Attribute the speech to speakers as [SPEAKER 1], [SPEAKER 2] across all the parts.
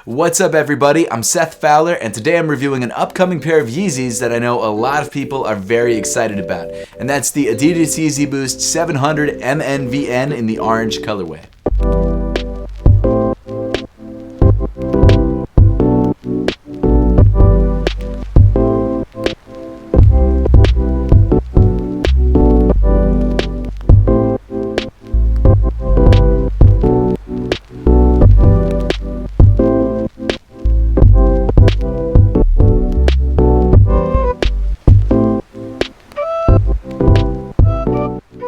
[SPEAKER 1] What's up everybody, I'm Seth Fowler and today I'm reviewing an upcoming pair of Yeezys that I know a lot of people are very excited about. And that's the Adidas YEEZY Boost 700 MNVN in the orange colorway.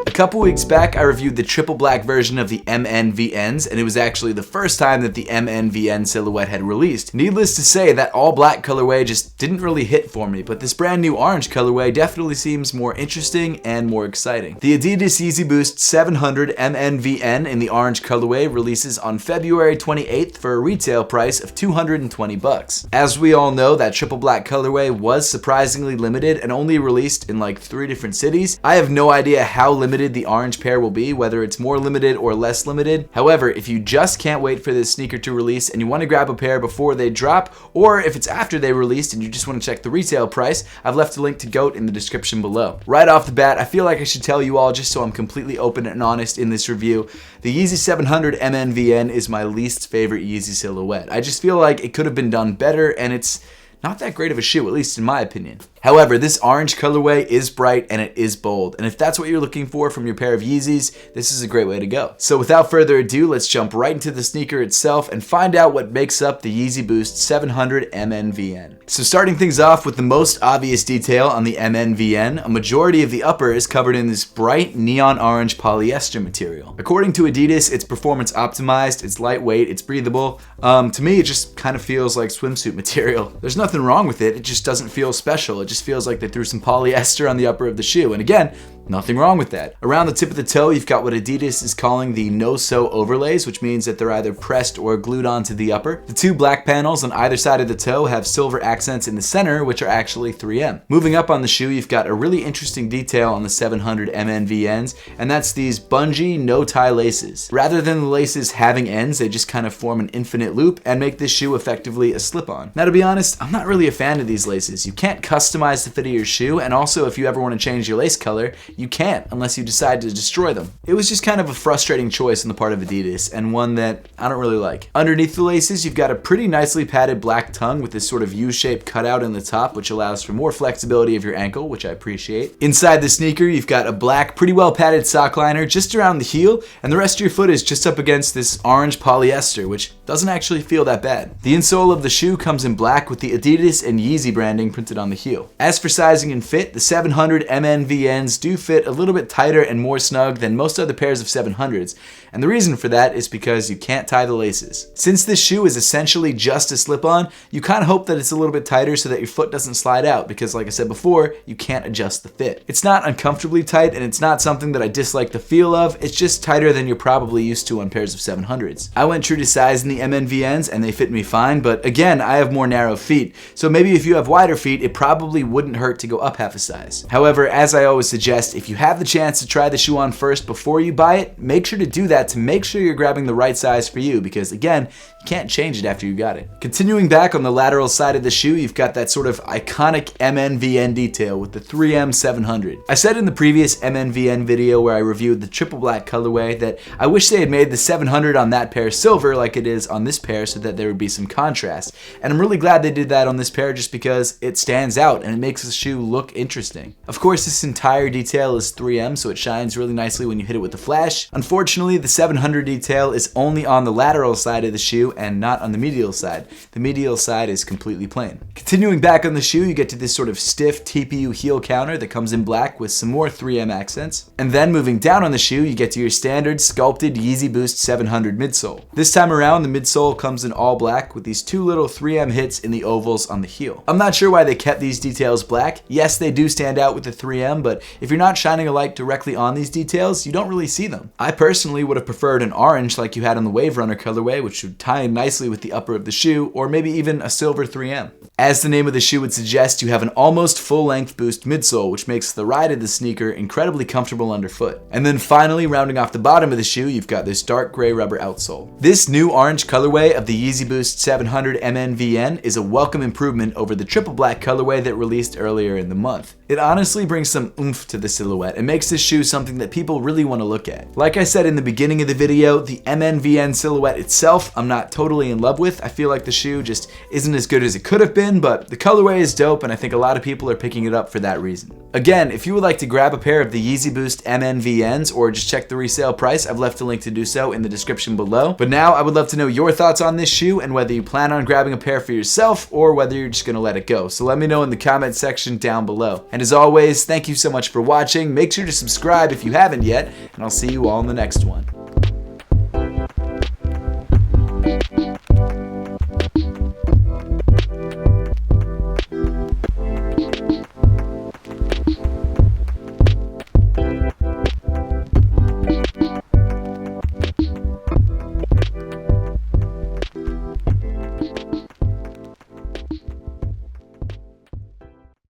[SPEAKER 1] A couple weeks back, I reviewed the triple black version of the MNVNs, and it was actually the first time that the MNVN silhouette had released. Needless to say, that all black colorway just didn't really hit for me, but this brand new orange colorway definitely seems more interesting and more exciting. The Adidas YEEZY Boost 700 MNVN in the orange colorway releases on February 28th for a retail price of $220. As we all know, that triple black colorway was surprisingly limited and only released in like 3 different cities. I have no idea how limited the orange pair will be, whether it's more limited or less limited. However, if you just can't wait for this sneaker to release and you want to grab a pair before they drop, or if it's after they released and you just want to check the retail price, I've left a link to GOAT in the description below. Right off the bat, I feel like I should tell you all, just so I'm completely open and honest in this review, the Yeezy 700 MNVN is my least favorite Yeezy silhouette. I just feel like it could have been done better and it's not that great of a shoe, at least in my opinion. However, this orange colorway is bright and it is bold, and if that's what you're looking for from your pair of Yeezys, this is a great way to go. So without further ado, let's jump right into the sneaker itself and find out what makes up the YEEZY Boost 700 MNVN. So starting things off with the most obvious detail on the MNVN, a majority of the upper is covered in this bright neon orange polyester material. According to Adidas, it's performance optimized, it's lightweight, it's breathable. To me, it just kind of feels like swimsuit material. There's nothing wrong with it, it just doesn't feel special. It just feels like they threw some polyester on the upper of the shoe, and again, nothing wrong with that. Around the tip of the toe, you've got what Adidas is calling the no-sew overlays, which means that they're either pressed or glued onto the upper. The 2 black panels on either side of the toe have silver accents in the center, which are actually 3M. Moving up on the shoe, you've got a really interesting detail on the 700 MNVNs, and that's these bungee no-tie laces. Rather than the laces having ends, they just kind of form an infinite loop and make this shoe effectively a slip-on. Now, to be honest, I'm not really a fan of these laces. You can't customize the fit of your shoe, and also if you ever want to change your lace color, you can't unless you decide to destroy them. It was just kind of a frustrating choice on the part of Adidas, and one that I don't really like. Underneath the laces, you've got a pretty nicely padded black tongue with this sort of U-shaped cutout in the top, which allows for more flexibility of your ankle, which I appreciate. Inside the sneaker, you've got a black, pretty well padded sock liner just around the heel, and the rest of your foot is just up against this orange polyester, which doesn't actually feel that bad. The insole of the shoe comes in black with the Adidas and Yeezy branding printed on the heel. As for sizing and fit, the 700 MNVNs do fit a little bit tighter and more snug than most other pairs of 700s, and the reason for that is because you can't tie the laces. Since this shoe is essentially just a slip-on, you kind of hope that it's a little bit tighter so that your foot doesn't slide out, because like I said before, you can't adjust the fit. It's not uncomfortably tight, and it's not something that I dislike the feel of, it's just tighter than you're probably used to on pairs of 700s. I went true to size in the MNVNs and they fit me fine, but again, I have more narrow feet, so maybe if you have wider feet, it probably wouldn't hurt to go up half a size. However, as I always suggest, if you have the chance to try the shoe on first before you buy it, make sure to do that to make sure you're grabbing the right size for you, because again, you can't change it after you got it. Continuing back on the lateral side of the shoe, you've got that sort of iconic MNVN detail with the 3M 700. I said in the previous MNVN video where I reviewed the triple black colorway that I wish they had made the 700 on that pair silver like it is on this pair so that there would be some contrast. And I'm really glad they did that on this pair just because it stands out and it makes the shoe look interesting. Of course, this entire detail is 3M, so it shines really nicely when you hit it with the flash. Unfortunately, the 700 detail is only on the lateral side of the shoe and not on the medial side. The medial side is completely plain. Continuing back on the shoe, you get to this sort of stiff TPU heel counter that comes in black with some more 3M accents. And then moving down on the shoe, you get to your standard sculpted YEEZY Boost 700 midsole. This time around, the midsole comes in all black with these 2 little 3M hits in the ovals on the heel. I'm not sure why they kept these details black. Yes, they do stand out with the 3M, but if you're not shining a light directly on these details, you don't really see them. I personally would have preferred an orange like you had on the Wave Runner colorway, which would tie in nicely with the upper of the shoe, or maybe even a silver 3M. As the name of the shoe would suggest, you have an almost full-length Boost midsole, which makes the ride of the sneaker incredibly comfortable underfoot. And then finally, rounding off the bottom of the shoe, you've got this dark gray rubber outsole. This new orange orange colorway of the Yeezy Boost 700 MNVN is a welcome improvement over the triple black colorway that released earlier in the month. It honestly brings some oomph to the silhouette and makes this shoe something that people really want to look at. Like I said in the beginning of the video, the MNVN silhouette itself I'm not totally in love with. I feel like the shoe just isn't as good as it could have been, but the colorway is dope and I think a lot of people are picking it up for that reason. Again, if you would like to grab a pair of the Yeezy Boost MNVNs or just check the resale price, I've left a link to do so in the description below. But now I would love to know your thoughts on this shoe and whether you plan on grabbing a pair for yourself or whether you're just gonna let it go. So let me know in the comment section down below. And as always, thank you so much for watching. Make sure to subscribe if you haven't yet, and I'll see you all in the next one.